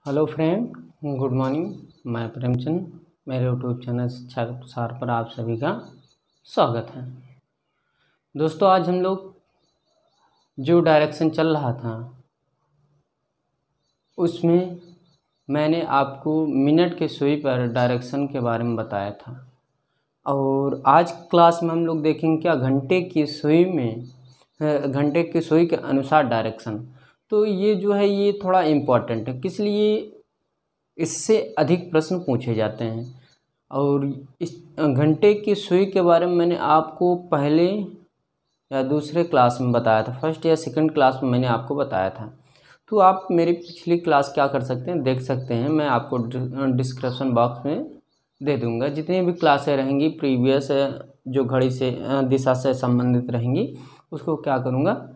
Hello friend, good morning. मैं प्रेमचंद, मेरे YouTube channel शिक्षा के प्रसार पर आप सभी का स्वागत है। दोस्तों, आज हम लोग जो डायरेक्शन चल रहा था उसमें मैंने आपको मिनट के सुई पर डायरेक्शन के बारे में बताया था, और आज क्लास में हम लोग देखेंगे क्या घंटे की सुई में घंटे की सुई के अनुसार डायरेक्शन। तो ये जो है ये थोड़ा इम्पोर्टेंट है, किस लिए इससे अधिक प्रश्न पूछे जाते हैं। और इस घंटे की सुई के बारे में मैंने आपको पहले या दूसरे क्लास में बताया था, फर्स्ट या सेकंड क्लास में मैंने आपको बताया था। तो आप मेरी पिछली क्लास क्या कर सकते हैं, देख सकते हैं। मैं आपको डिस्क्रिप्शन बॉक्स में दे दूंगा। जितनी भी क्लासें रहेंगी प्रीवियस जो घड़ी से दिशा से संबंधित रहेंगी उसको क्या करूँगा,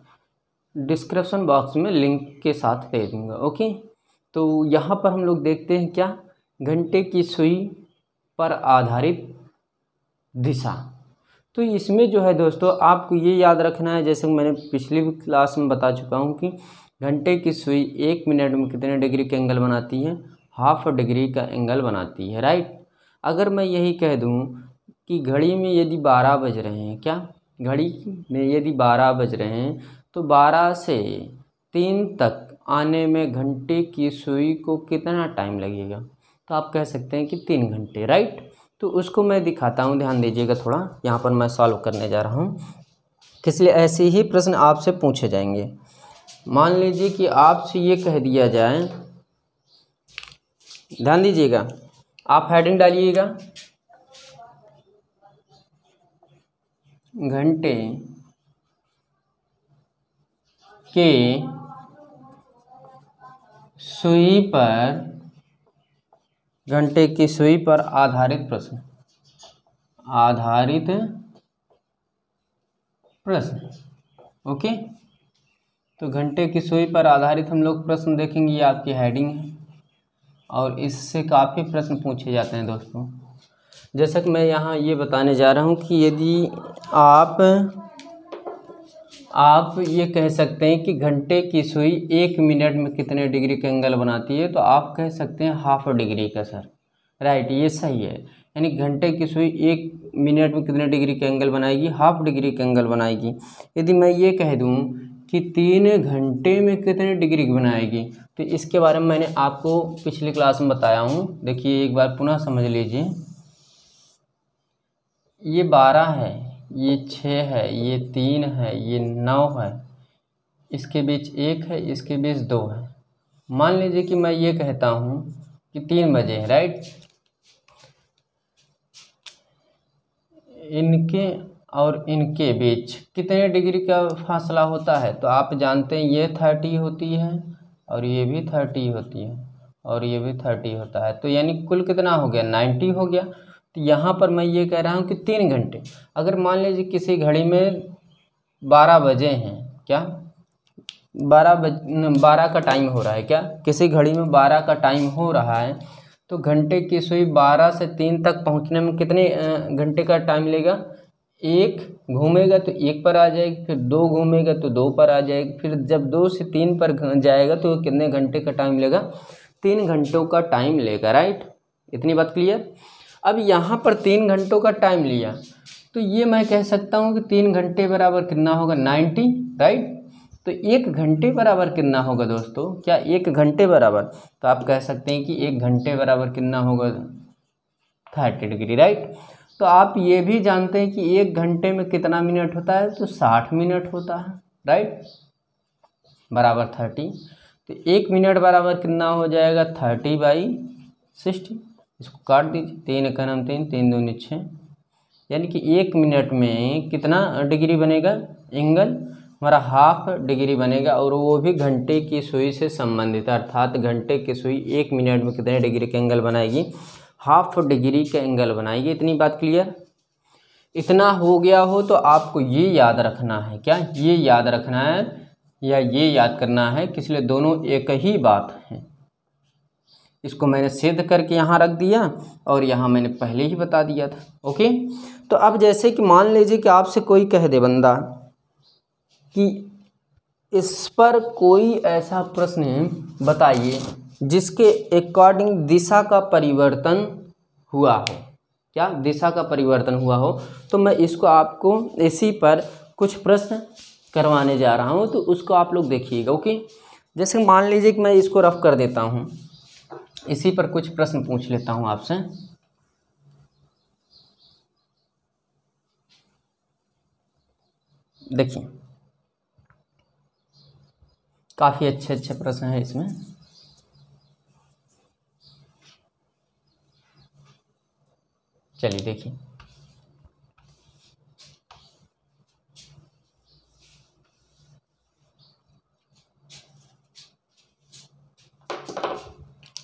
डिस्क्रिप्शन बॉक्स में लिंक के साथ दे दूँगा। ओके, तो यहाँ पर हम लोग देखते हैं क्या घंटे की सुई पर आधारित दिशा। तो इसमें जो है दोस्तों आपको ये याद रखना है, जैसे मैंने पिछली भी क्लास में बता चुका हूँ कि घंटे की सुई 1 मिनट में कितने डिग्री का एंगल बनाती है, हाफ डिग्री का एंगल बनाती है, राइट। अगर मैं यही कह दूँ कि घड़ी में यदि 12 बज रहे हैं, क्या घड़ी में यदि 12 बज रहे हैं तो 12 से 3 तक आने में घंटे की सुई को कितना टाइम लगेगा, तो आप कह सकते हैं कि 3 घंटे, राइट। तो उसको मैं दिखाता हूँ, ध्यान दीजिएगा थोड़ा। यहाँ पर मैं सॉल्व करने जा रहा हूँ, इसलिए ऐसे ही प्रश्न आपसे पूछे जाएंगे। मान लीजिए कि आपसे ये कह दिया जाए, ध्यान दीजिएगा, आप हेडिंग डालिएगा घंटे के सुई पर, घंटे की सुई पर आधारित प्रश्न, आधारित प्रश्न। ओके, तो घंटे की सुई पर आधारित हम लोग प्रश्न देखेंगे। ये आपकी हेडिंग है और इससे काफ़ी प्रश्न पूछे जाते हैं दोस्तों। जैसा कि मैं यहाँ ये बताने जा रहा हूँ कि यदि आप ये कह सकते हैं कि घंटे की सुई 1 मिनट में कितने डिग्री का एंगल बनाती है, तो आप कह सकते हैं हाफ डिग्री का, सर, राइट, ये सही है। यानी घंटे की सुई 1 मिनट में कितने डिग्री का एंगल बनाएगी, हाफ डिग्री का एंगल बनाएगी। यदि मैं ये कह दूं कि 3 घंटे में कितने डिग्री की बनाएगी, तो इसके बारे में मैंने आपको पिछली क्लास में बताया हूँ। देखिए एक बार पुनः समझ लीजिए। ये 12 है, ये 6 है, ये 3 है, ये 9 है, इसके बीच 1 है, इसके बीच 2 है। मान लीजिए कि मैं ये कहता हूँ कि 3 बजे है, राइट। इनके और इनके बीच कितने डिग्री का फासला होता है, तो आप जानते हैं ये 30 होती है और ये भी 30 होती है और ये भी 30 होता है। तो यानी कुल कितना हो गया, 90 हो गया। तो यहाँ पर मैं ये कह रहा हूँ कि 3 घंटे। अगर मान लीजिए किसी घड़ी में 12 बजे हैं, क्या 12 का टाइम हो रहा है, क्या किसी घड़ी में 12 का टाइम हो रहा है, तो घंटे की सुई 12 से 3 तक पहुंचने में कितने घंटे का टाइम लेगा। 1 घूमेगा तो 1 पर आ जाएगी, फिर 2 घूमेगा तो 2 पर आ जाएगी, फिर जब 2 से 3 पर जाएगा तो कितने घंटे का टाइम लेगा, 3 घंटों का टाइम लेगा, राइट। इतनी बात क्लियर। अब यहाँ पर 3 घंटों का टाइम लिया, तो ये मैं कह सकता हूँ कि 3 घंटे बराबर कितना होगा, 90, राइट। तो 1 घंटे बराबर कितना होगा दोस्तों, क्या 1 घंटे बराबर, तो आप कह सकते हैं कि 1 घंटे बराबर कितना होगा, 30 डिग्री, राइट। तो आप ये भी जानते हैं कि 1 घंटे में कितना मिनट होता है, तो 60 मिनट होता है, राइट, बराबर 30। तो 1 मिनट बराबर कितना हो जाएगा, 30/60। इसको काट दीजिए, 3 × 3, 3 दूनी 6, यानी कि 1 मिनट में कितना डिग्री बनेगा एंगल, हमारा हाफ डिग्री बनेगा, और वो भी घंटे की सुई से संबंधित, अर्थात घंटे की सुई 1 मिनट में कितने डिग्री का एंगल बनाएगी, हाफ डिग्री का एंगल बनाएगी। इतनी बात क्लियर। इतना हो गया हो तो आपको ये याद रखना है, क्या ये याद रखना है या ये याद करना है कि इसलिए दोनों एक ही बात है। इसको मैंने सिद्ध करके यहाँ रख दिया और यहाँ मैंने पहले ही बता दिया था। ओके, तो अब जैसे कि मान लीजिए कि आपसे कोई कह दे बंदा कि इस पर कोई ऐसा प्रश्न बताइए जिसके अकॉर्डिंग दिशा का परिवर्तन हुआ हो। क्या दिशा का परिवर्तन हुआ हो। तो मैं इसको आपको इसी पर कुछ प्रश्न करवाने जा रहा हूँ, तो उसको आप लोग देखिएगा। ओके, जैसे मान लीजिए कि मैं इसको रफ कर देता हूँ, इसी पर कुछ प्रश्न पूछ लेता हूँ आपसे। देखिए, काफ़ी अच्छे अच्छे प्रश्न हैं इसमें। चलिए देखिए,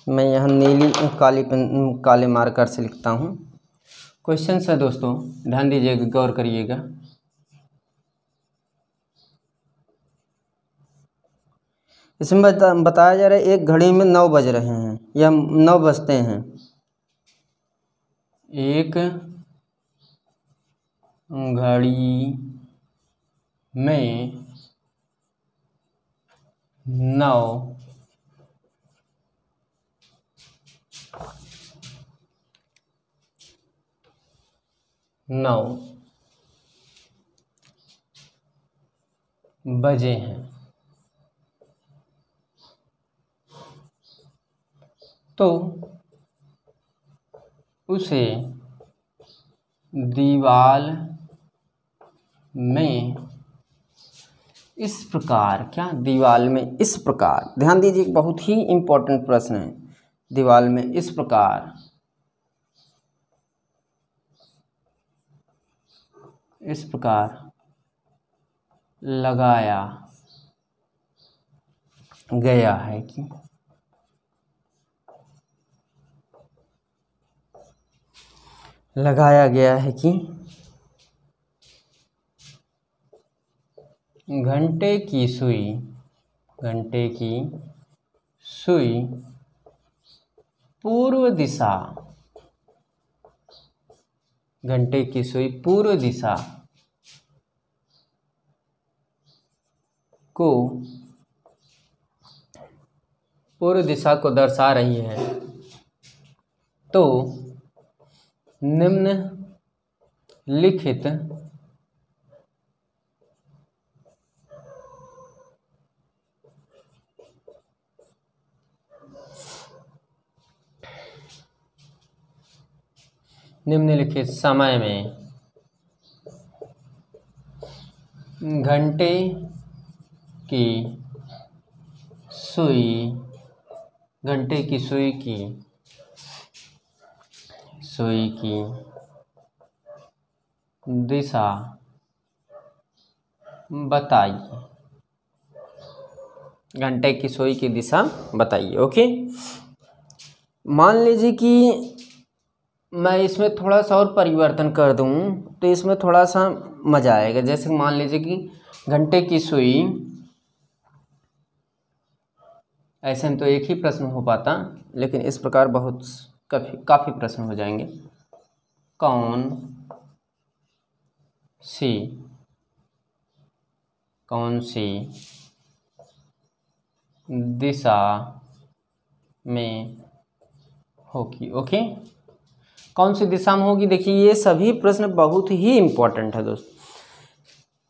मैं यहाँ नीली काले मार्कर से लिखता हूँ। क्वेश्चन है दोस्तों, ध्यान दीजिएगा, गौर करिएगा। इसमें बताया जा रहा है एक घड़ी में 9 बज रहे हैं या 9 बजते हैं। एक घड़ी में 9 बजे हैं, तो उसे दीवाल में इस प्रकार, क्या दीवाल में इस प्रकार, ध्यान दीजिए, बहुत ही इम्पोर्टेंट प्रश्न है। दीवाल में इस प्रकार लगाया गया है कि घंटे की सुई पूर्व दिशा, घंटे की सुई पूर्व दिशा को दर्शा रही है, तो निम्नलिखित समय में घंटे की सुई की दिशा बताइए। घंटे की सुई की दिशा बताइए। ओके, मान लीजिए कि मैं इसमें थोड़ा सा और परिवर्तन कर दूं तो इसमें थोड़ा सा मज़ा आएगा। जैसे मान लीजिए कि घंटे की सुई, ऐसे में तो एक ही प्रश्न हो पाता, लेकिन इस प्रकार बहुत काफ़ी प्रश्न हो जाएंगे। कौन सी दिशा में होगी। ओके, कौन सी दिशा में होगी। देखिए, ये सभी प्रश्न बहुत ही इम्पोर्टेंट है दोस्तों।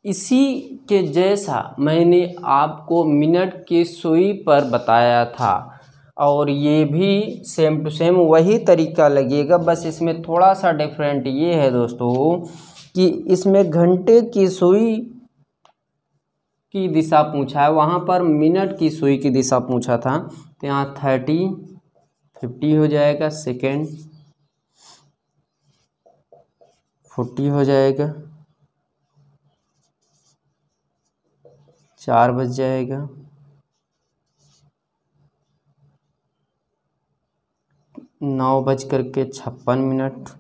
इसी के जैसा मैंने आपको मिनट की सुई पर बताया था, और ये भी सेम टू सेम वही तरीका लगेगा, बस इसमें थोड़ा सा डिफरेंट ये है दोस्तों कि इसमें घंटे की सुई की दिशा पूछा है, वहाँ पर मिनट की सुई की दिशा पूछा था। तो यहाँ 50 हो जाएगा, सेकेंड 40 हो जाएगा, 4 बज जाएगा, 9:56,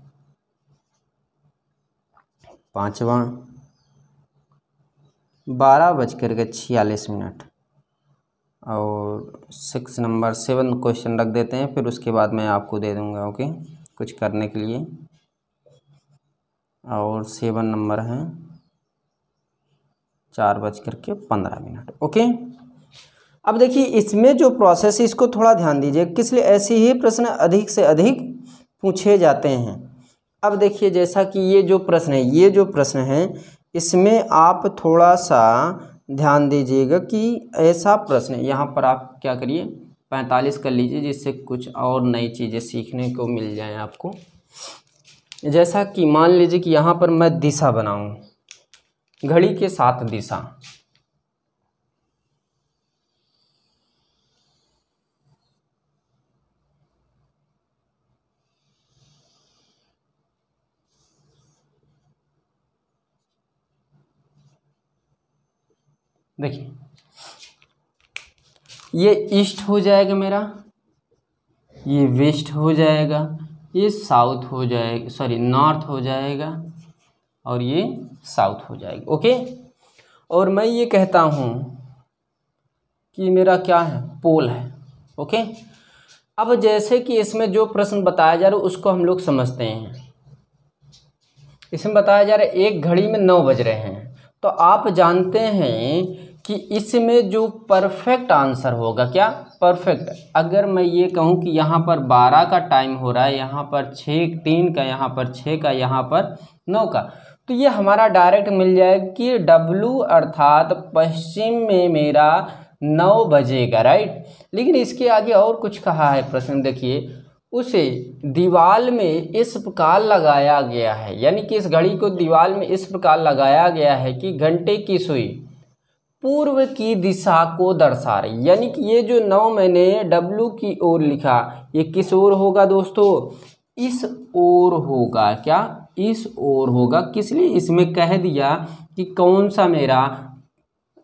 पाँचवा 12:46, और 6 नंबर 7 क्वेश्चन रख देते हैं, फिर उसके बाद मैं आपको दे दूंगा। ओके, कुछ करने के लिए। और 7 नंबर है 4:15। ओके, अब देखिए इसमें जो प्रोसेस है इसको थोड़ा ध्यान दीजिए, किस लिए ऐसे ही प्रश्न अधिक से अधिक पूछे जाते हैं। अब देखिए जैसा कि ये जो प्रश्न है इसमें आप थोड़ा सा ध्यान दीजिएगा कि ऐसा प्रश्न यहाँ पर आप क्या करिए 45 कर लीजिए, जिससे कुछ और नई चीज़ें सीखने को मिल जाएं आपको। जैसा कि मान लीजिए कि यहाँ पर मैं दिशा बनाऊं, घड़ी के 7 दिशा। देखिए ये ईस्ट हो जाएगा मेरा, ये वेस्ट हो जाएगा, ये साउथ हो जाएगा, सॉरी नॉर्थ हो जाएगा, और ये साउथ हो जाएगा। ओके, और मैं ये कहता हूँ कि मेरा क्या है, पोल है। ओके, अब जैसे कि इसमें जो प्रश्न बताया जा रहा है उसको हम लोग समझते हैं। इसमें बताया जा रहा है एक घड़ी में 9 बज रहे हैं, तो आप जानते हैं कि इसमें जो परफेक्ट आंसर होगा, क्या परफेक्ट, अगर मैं ये कहूँ कि यहाँ पर 12 का टाइम हो रहा है, यहाँ पर 3 का, यहाँ पर 6 का, यहाँ पर 9 का, तो ये हमारा डायरेक्ट मिल जाएगा कि W अर्थात पश्चिम में मेरा 9 बजेगा, राइट। लेकिन इसके आगे और कुछ कहा है प्रश्न, देखिए उसे दीवार में इस प्रकार लगाया गया है, यानी कि इस घड़ी को दीवार में इस प्रकार लगाया गया है कि घंटे की सुई पूर्व की दिशा को दर्शा रही। यानी कि ये जो 9 मैंने W की ओर लिखा, ये किस ओर होगा दोस्तों, इस ओर होगा। क्या, इस ओर होगा। किस लिए, इसमें कह दिया कि कौन सा मेरा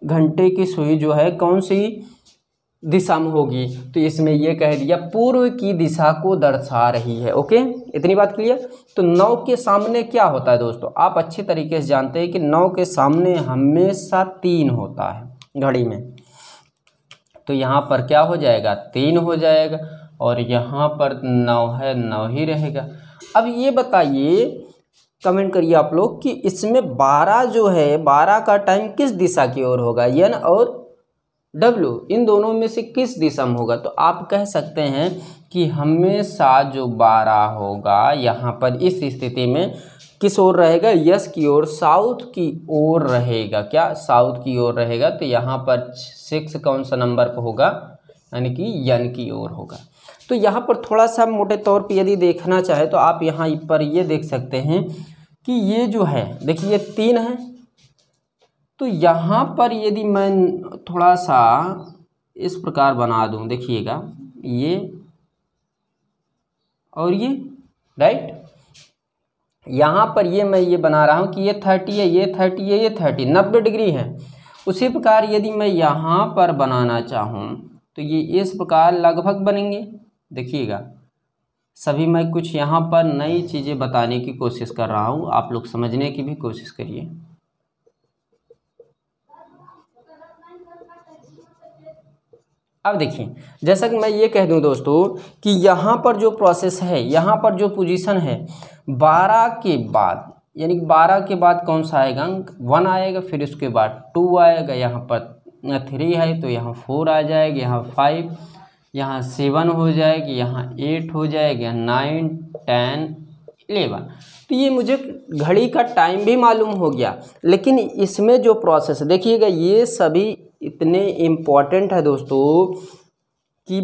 घंटे की सुई जो है कौन सी दिशा में होगी, तो इसमें ये कह दिया पूर्व की दिशा को दर्शा रही है। ओके, इतनी बात क्लियर। तो 9 के सामने क्या होता है दोस्तों, आप अच्छी तरीके से जानते हैं कि 9 के सामने हमेशा 3 होता है घड़ी में, तो यहाँ पर क्या हो जाएगा, 3 हो जाएगा, और यहाँ पर 9 है, 9 ही रहेगा। अब ये बताइए, कमेंट करिए आप लोग कि इसमें 12 जो है, 12 का टाइम किस दिशा की ओर होगा, N और W, इन दोनों में से किस दिशा में होगा। तो आप कह सकते हैं कि हमेशा जो 12 होगा यहाँ पर इस स्थिति में किस ओर रहेगा, यस की ओर, साउथ की ओर रहेगा। क्या, साउथ की ओर रहेगा। तो यहाँ पर 6 कौन सा नंबर पर होगा, यानी कि N की ओर होगा। तो यहाँ पर थोड़ा सा मोटे तौर पे यदि देखना चाहे तो आप यहाँ पर ये देख सकते हैं कि ये जो है, देखिए 3 है, तो यहाँ पर यदि मैं थोड़ा सा इस प्रकार बना दूँ, देखिएगा ये और ये, राइट। यहाँ पर ये मैं ये बना रहा हूँ कि ये 30 है, ये 30 है, ये 30, 90 डिग्री है। उसी प्रकार यदि मैं यहाँ पर बनाना चाहूँ तो ये इस प्रकार लगभग बनेंगे। देखिएगा, सभी मैं कुछ यहाँ पर नई चीज़ें बताने की कोशिश कर रहा हूँ, आप लोग समझने की भी कोशिश करिए। अब देखिए, जैसा कि मैं ये कह दूं दोस्तों कि यहाँ पर जो प्रोसेस है, यहाँ पर जो पोजीशन है 12 के बाद, यानी कि 12 के बाद कौन सा आएगा अंक, 1 आएगा, फिर उसके बाद 2 आएगा, यहाँ पर 3 है तो यहाँ 4 आ जाएगा, यहाँ 5, यहाँ 7 हो जाएगी, यहाँ 8 हो जाएगा, 9, 10, 11। तो ये मुझे घड़ी का टाइम भी मालूम हो गया। लेकिन इसमें जो प्रोसेस देखिएगा, ये सभी इतने इम्पॉर्टेंट है दोस्तों कि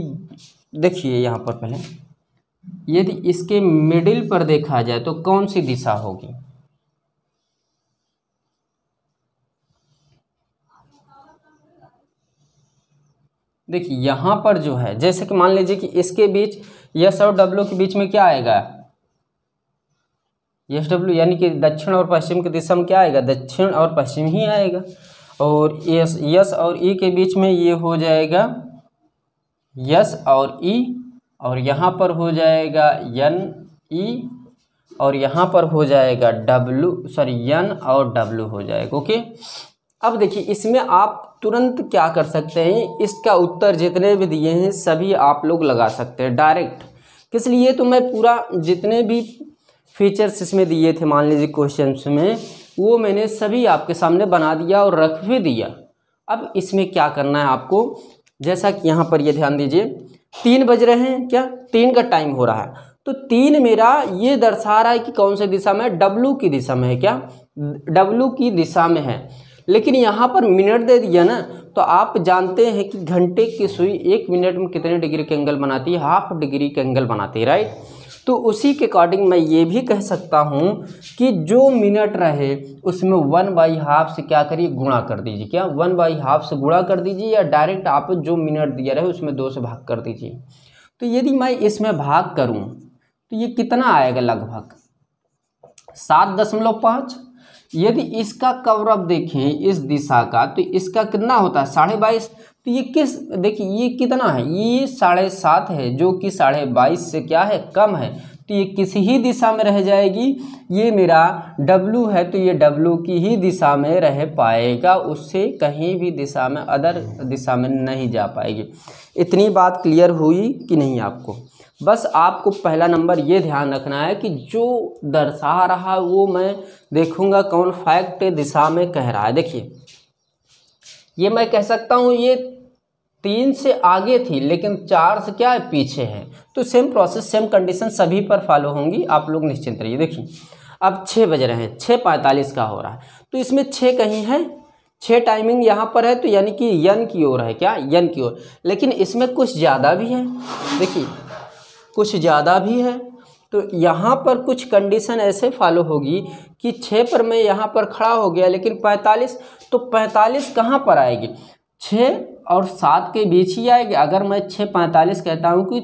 देखिए यहाँ पर पहले यदि इसके मिडिल पर देखा जाए तो कौन सी दिशा होगी, देखिए यहाँ पर जो है, जैसे कि मान लीजिए कि इसके बीच यस और डब्ल्यू के बीच में क्या आएगा, यस डब्ल्यू, यानी कि दक्षिण और पश्चिम की दिशा में क्या आएगा, दक्षिण और पश्चिम ही आएगा। और यस और ई के बीच में ये हो जाएगा यस और ई, और यहाँ पर हो जाएगा एन ई, और यहाँ पर हो जाएगा एन और डब्ल्यू हो जाएगा। ओके, अब देखिए इसमें आप तुरंत क्या कर सकते हैं, इसका उत्तर जितने भी दिए हैं सभी आप लोग लगा सकते हैं डायरेक्ट। किस लिए, तो मैं पूरा जितने भी फीचर्स इसमें दिए थे मान लीजिए क्वेश्चंस में, वो मैंने सभी आपके सामने बना दिया और रख भी दिया। अब इसमें क्या करना है आपको, जैसा कि यहाँ पर ये ध्यान दीजिए 3 बज रहे हैं, क्या 3 का टाइम हो रहा है, तो 3 मेरा ये दर्शा रहा है कि कौन से दिशा में है, डब्लू की दिशा में है, क्या डब्लू की दिशा में है। लेकिन यहाँ पर मिनट दे दिया ना, तो आप जानते हैं कि घंटे की सुई 1 मिनट में कितने डिग्री के एंगल बनाती है, हाफ डिग्री के एंगल बनाती है, राइट। तो उसी के अकॉर्डिंग मैं ये भी कह सकता हूँ कि जो मिनट रहे उसमें 1/2 से क्या करिए, गुणा कर दीजिए, क्या 1/2 से गुणा कर दीजिए, या डायरेक्ट आप जो मिनट दिया रहे उसमें 2 से भाग कर दीजिए। तो यदि मैं इसमें भाग करूँ तो ये कितना आएगा, लगभग 7.5। यदि इसका कवरअप देखें इस दिशा का, तो इसका कितना होता है 22.5। तो ये किस, देखिए ये कितना है, ये 7.5 है, जो कि 22.5 से क्या है, कम है। तो ये किसी ही दिशा में रह जाएगी, ये मेरा डब्लू है, तो ये डब्लू की ही दिशा में रह पाएगा, उससे कहीं भी दिशा में, अदर दिशा में नहीं जा पाएगी। इतनी बात क्लियर हुई कि नहीं आपको? बस आपको पहला नंबर ये ध्यान रखना है कि जो दर्शा रहा है वो मैं देखूंगा कौन फैक्ट दिशा में कह रहा है। देखिए ये मैं कह सकता हूँ ये 3 से आगे थी, लेकिन 4 से क्या है, पीछे है। तो सेम प्रोसेस, सेम कंडीशन सभी पर फॉलो होंगी, आप लोग निश्चिंत रहिए। देखिए अब 6 बज रहे हैं, 6:45 का हो रहा है, तो इसमें 6 कहीं है, 6 टाइमिंग यहाँ पर है, तो यानी कि यन की ओर है, क्या यन की ओर। लेकिन इसमें कुछ ज़्यादा भी है, देखिए कुछ ज़्यादा भी है। तो यहाँ पर कुछ कंडीशन ऐसे फॉलो होगी कि 6 पर मैं यहाँ पर खड़ा हो गया, लेकिन 45, तो 45 कहाँ पर आएगी, 6 और 7 के बीच ही आएगी। अगर मैं 6:45 कहता हूँ कि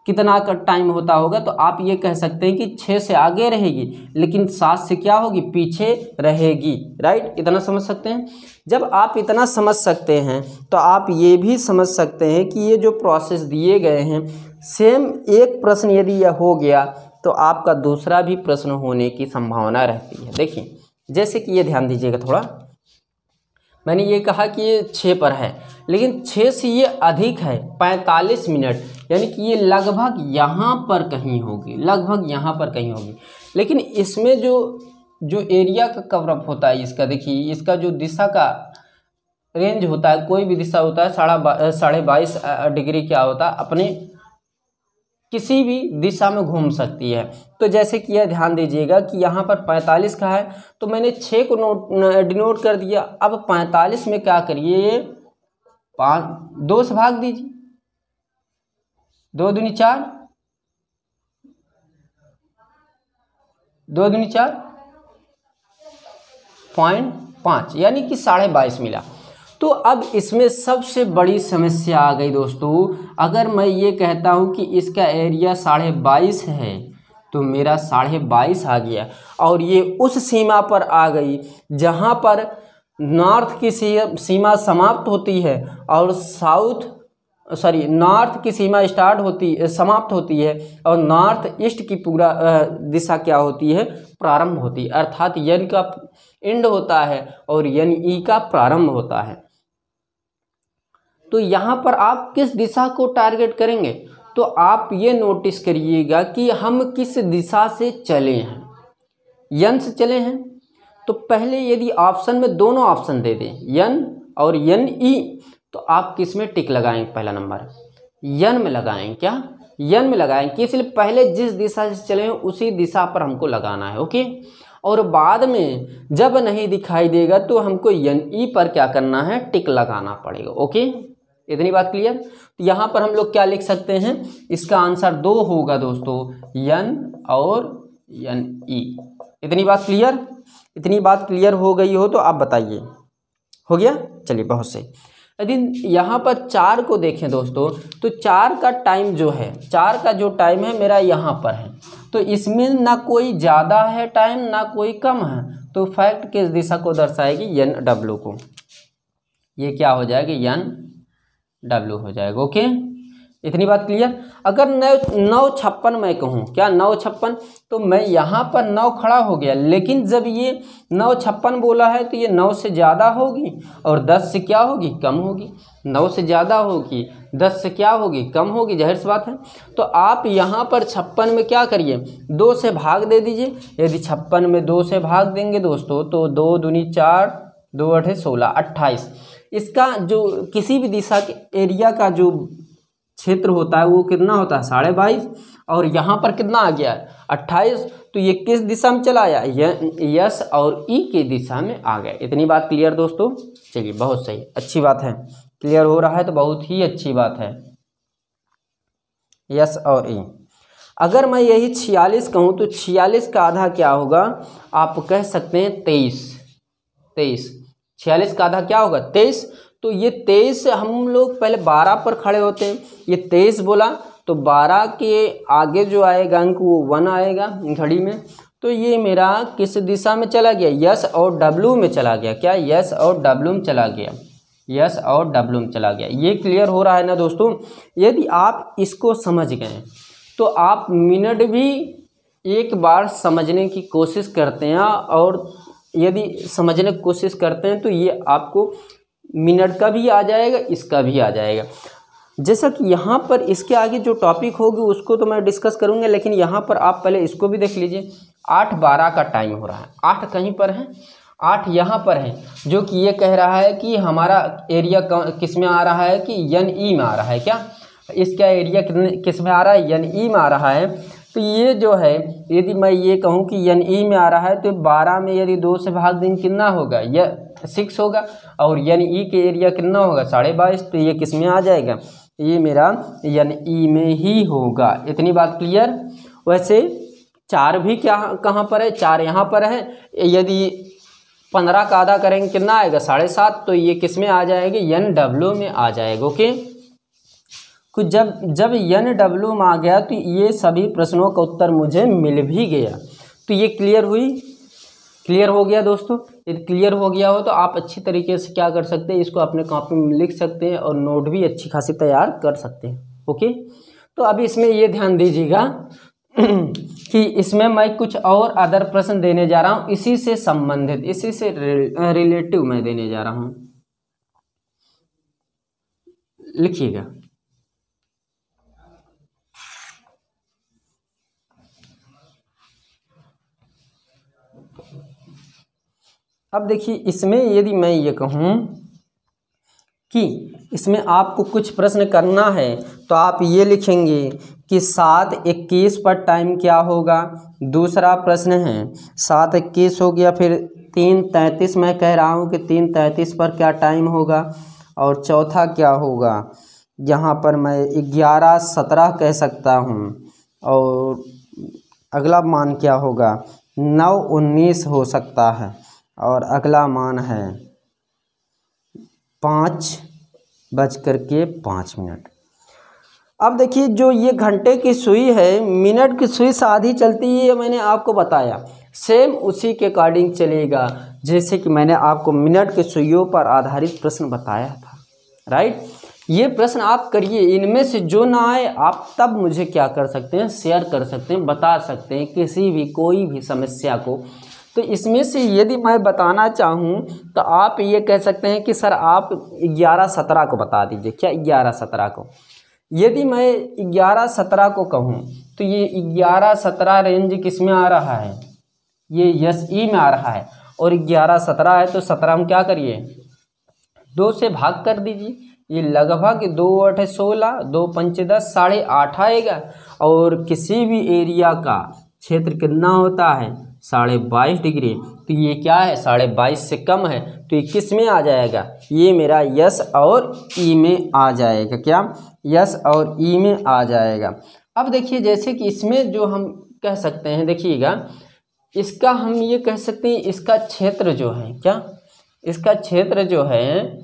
कितना का टाइम होता होगा, तो आप ये कह सकते हैं कि 6 से आगे रहेगी, लेकिन 7 से क्या होगी, पीछे रहेगी, राइट। इतना समझ सकते हैं। जब आप इतना समझ सकते हैं तो आप ये भी समझ सकते हैं कि ये जो प्रोसेस दिए गए हैं, सेम एक प्रश्न यदि यह हो गया तो आपका दूसरा भी प्रश्न होने की संभावना रहती है। देखिए जैसे कि ये ध्यान दीजिएगा थोड़ा, मैंने ये कहा कि ये 6 पर है, लेकिन 6 से ये अधिक है 45 मिनट, यानी कि ये लगभग यहाँ पर कहीं होगी, लगभग यहाँ पर कहीं होगी। लेकिन इसमें जो एरिया का कवरअप होता है इसका, देखिए इसका जो दिशा का रेंज होता है, कोई भी दिशा होता है 22.5 डिग्री क्या होता है, अपने किसी भी दिशा में घूम सकती है। तो जैसे कि यह ध्यान दीजिएगा कि यहाँ पर 45 का है, तो मैंने 6 को डिनोट कर दिया। अब 45 में क्या करिए, 2 से भाग दीजिए, 2 दूनी 4, 2 दूनी 4, 0.5, यानी कि 22.5 मिला। तो अब इसमें सबसे बड़ी समस्या आ गई दोस्तों, अगर मैं ये कहता हूँ कि इसका एरिया 22.5 है, तो मेरा 22.5 आ गया, और ये उस सीमा पर आ गई जहाँ पर नॉर्थ की सीमा समाप्त होती है और नॉर्थ की सीमा समाप्त होती है, और नॉर्थ ईस्ट की पूरा दिशा क्या होती है, प्रारंभ होती है। अर्थात यन का एंड होता है और यन ई का प्रारंभ होता है। तो यहाँ पर आप किस दिशा को टारगेट करेंगे, तो आप ये नोटिस करिएगा कि हम किस दिशा से चले हैं, यन से चले हैं। तो पहले यदि ऑप्शन में दोनों ऑप्शन दे दें, यन और यन ई, तो आप किस में टिक लगाएंगे, पहला नंबर यन में लगाएंगे, क्या यन में लगाएंगे, इसलिए पहले जिस दिशा से चले हैं उसी दिशा पर हमको लगाना है, ओके। और बाद में जब नहीं दिखाई देगा तो हमको यन ई पर क्या करना है, टिक लगाना पड़ेगा, ओके। इतनी बात क्लियर। तो यहाँ पर हम लोग क्या लिख सकते हैं, इसका आंसर 2 होगा दोस्तों, यन और यन ई। इतनी बात क्लियर, इतनी बात क्लियर हो गई हो तो आप बताइए, हो गया। चलिए बहुत सही। यदि यहाँ पर 4 को देखें दोस्तों, तो 4 का टाइम जो है, 4 का जो टाइम है मेरा यहाँ पर है, तो इसमें ना कोई ज़्यादा है टाइम ना कोई कम है, तो फैक्ट किस दिशा को दर्शाएगी, यन डब्लू को। ये क्या हो जाएगा, यन डब्लू हो जाएगा, ओके। इतनी बात क्लियर। अगर 9:56 मैं कहूँ, क्या 9:56, तो मैं यहाँ पर 9 खड़ा हो गया, लेकिन जब ये 9:56 बोला है तो ये 9 से ज़्यादा होगी और 10 से क्या होगी, कम होगी। 9 से ज़्यादा होगी, 10 से क्या होगी, कम होगी, जाहिर सी बात है। तो आप यहाँ पर 56 में क्या करिए, 2 से भाग दे दीजिए। यदि 56 में 2 से भाग देंगे दोस्तों, तो 2 दूनी 4, 2 8 16, 28, इसका जो किसी भी दिशा के एरिया का जो क्षेत्र होता है वो कितना होता है 22.5, और यहाँ पर कितना आ गया 28। तो ये किस दिशा में चला आया, यस और ई के दिशा में आ गया। इतनी बात क्लियर दोस्तों? चलिए बहुत सही, अच्छी बात है, क्लियर हो रहा है तो बहुत ही अच्छी बात है। यस और ई। अगर मैं यही 46 कहूँ तो 46 का आधा क्या होगा, आप कह सकते हैं 23। 46 का आधा क्या होगा 23। तो ये 23 हम लोग पहले 12 पर खड़े होते हैं, ये 23 बोला तो 12 के आगे जो आएगा अंक वो 1 आएगा घड़ी में। तो ये मेरा किस दिशा में चला गया, यस और डब्ल्यू में चला गया। क्या, यस और डब्ल्यू में चला गया, यस और डब्ल्यू में चला गया। ये क्लियर हो रहा है ना दोस्तों? यदि आप इसको समझ गए तो आप मिनट भी एक बार समझने की कोशिश करते हैं, और यदि समझने की कोशिश करते हैं तो ये आपको मिनट का भी आ जाएगा, इसका भी आ जाएगा। जैसा कि यहाँ पर इसके आगे जो टॉपिक होगी उसको तो मैं डिस्कस करूँगा, लेकिन यहाँ पर आप पहले इसको भी देख लीजिए। 8:12 का टाइम हो रहा है, 8 कहीं पर है, 8 यहाँ पर है, जो कि ये कह रहा है कि हमारा एरिया किस में आ रहा है कि NE में आ रहा है। क्या, इसका एरिया किस में आ रहा है, NE में आ रहा है। तो ये जो है यदि मैं ये कहूँ कि NE में आ रहा है तो 12 में यदि 2 से भाग देंगे कितना होगा, यह 6 होगा, और NE के एरिया कितना होगा 22.5। तो ये किस में आ जाएगा, ये मेरा NE में ही होगा। इतनी बात क्लियर? वैसे 4 भी क्या कहाँ पर है, 4 यहाँ पर है। यदि 15 का आधा करेंगे कितना आएगा 7.5। तो ये किस में आ जाएगी, NW में आ जाएगा। ओके, कुछ जब NW में आ गया तो ये सभी प्रश्नों का उत्तर मुझे मिल भी गया। तो ये क्लियर हुई, क्लियर हो गया दोस्तों? यदि क्लियर हो गया हो तो आप अच्छी तरीके से क्या कर सकते हैं, इसको अपने कॉपी में लिख सकते हैं और नोट भी अच्छी खासी तैयार कर सकते हैं। ओके, तो अभी इसमें ये ध्यान दीजिएगा कि इसमें मैं कुछ और अदर प्रश्न देने जा रहा हूँ, इसी से संबंधित, इसी से रिलेटिव मैं देने जा रहा हूँ। लिखिएगा। अब देखिए इसमें यदि मैं ये कहूँ कि इसमें आपको कुछ प्रश्न करना है तो आप ये लिखेंगे कि 7:21 पर टाइम क्या होगा। दूसरा प्रश्न है 7:21 हो गया, फिर 3:33 मैं कह रहा हूँ कि 3:33 पर क्या टाइम होगा। और चौथा क्या होगा, यहाँ पर मैं 11:17 कह सकता हूँ। और अगला मान क्या होगा, 9:19 हो सकता है। और अगला मान है 5:05। अब देखिए जो ये घंटे की सुई है, मिनट की सुई से आधी चलती है, मैंने आपको बताया। सेम उसी के अकॉर्डिंग चलेगा जैसे कि मैंने आपको मिनट के सुइयों पर आधारित प्रश्न बताया था, राइट। ये प्रश्न आप करिए, इनमें से जो ना आए आप तब मुझे क्या कर सकते हैं, शेयर कर सकते हैं, बता सकते हैं किसी भी कोई भी समस्या को। तो इसमें से यदि मैं बताना चाहूँ तो आप ये कह सकते हैं कि सर आप 11:17 को बता दीजिए। क्या 11:17 को? यदि मैं 11:17 को कहूँ तो ये 11:17 रेंज किस में आ रहा है, ये SE में आ रहा है। और 11:17 है तो 17 हम क्या करिए 2 से भाग कर दीजिए। ये लगभग 2 8 16, 2 5 10, 8.5 आएगा। और किसी भी एरिया का क्षेत्र कितना होता है 22.5 डिग्री। तो ये क्या है 22.5 से कम है, तो ये किस में आ जाएगा, ये मेरा यस और ई में आ जाएगा। क्या, यस और ई में आ जाएगा। अब देखिए जैसे कि इसमें जो हम कह सकते हैं, देखिएगा इसका हम ये कह सकते हैं, इसका क्षेत्र जो है, क्या इसका क्षेत्र जो है,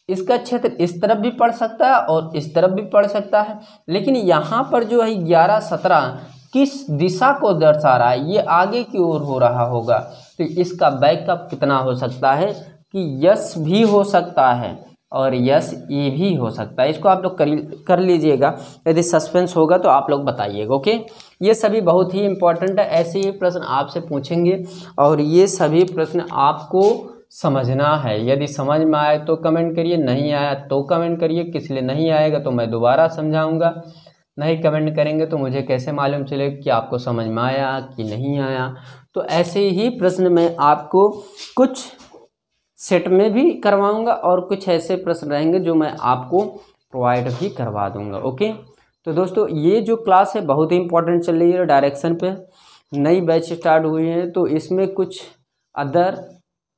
इसका क्षेत्र इस तरफ भी पड़ सकता है और इस तरफ भी पड़ सकता है। लेकिन यहाँ पर जो है 11:17 किस दिशा को दर्शा रहा है, ये आगे की ओर हो रहा होगा। तो इसका बैकअप कितना हो सकता है कि यस भी हो सकता है और यस ई भी हो सकता है। इसको आप लोग कर लीजिएगा, यदि सस्पेंस होगा तो आप लोग बताइएगा। ओके, ये सभी बहुत ही इंपॉर्टेंट है। ऐसे ही प्रश्न आपसे पूछेंगे और ये सभी प्रश्न आपको समझना है। यदि समझ में आए तो कमेंट करिए, नहीं आया तो कमेंट करिए। किस लिए नहीं आएगा तो मैं दोबारा समझाऊंगा। नहीं कमेंट करेंगे तो मुझे कैसे मालूम चलेगा कि आपको समझ में आया कि नहीं आया। तो ऐसे ही प्रश्न मैं आपको कुछ सेट में भी करवाऊंगा और कुछ ऐसे प्रश्न रहेंगे जो मैं आपको प्रोवाइड भी करवा दूंगा। ओके, तो दोस्तों ये जो क्लास है बहुत ही इंपॉर्टेंट चल रही है, डायरेक्शन पे नई बैच स्टार्ट हुई है, तो इसमें कुछ अदर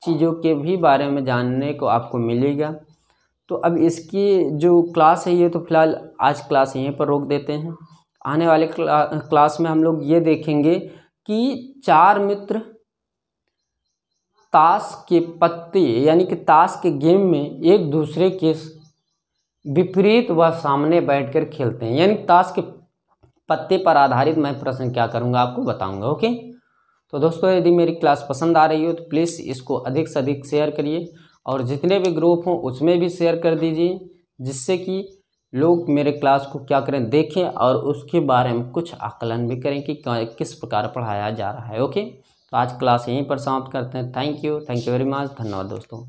चीज़ों के भी बारे में जानने को आपको मिलेगा। तो अब इसकी जो क्लास है ये तो फिलहाल आज क्लास यहीं पर रोक देते हैं। आने वाले क्लास में हम लोग ये देखेंगे कि चार मित्र ताश के पत्ते यानी कि ताश के गेम में एक दूसरे के विपरीत व सामने बैठकर खेलते हैं, यानी ताश के पत्ते पर आधारित मैं प्रश्न क्या करूंगा आपको बताऊंगा। ओके, तो दोस्तों यदि मेरी क्लास पसंद आ रही हो तो प्लीज़ इसको अधिक से अधिक शेयर करिए और जितने भी ग्रुप हों उसमें भी शेयर कर दीजिए, जिससे कि लोग मेरे क्लास को क्या करें, देखें और उसके बारे में कुछ आकलन भी करें कि किस प्रकार पढ़ाया जा रहा है। ओके, तो आज क्लास यहीं पर समाप्त करते हैं। थैंक यू वेरी मच, धन्यवाद दोस्तों।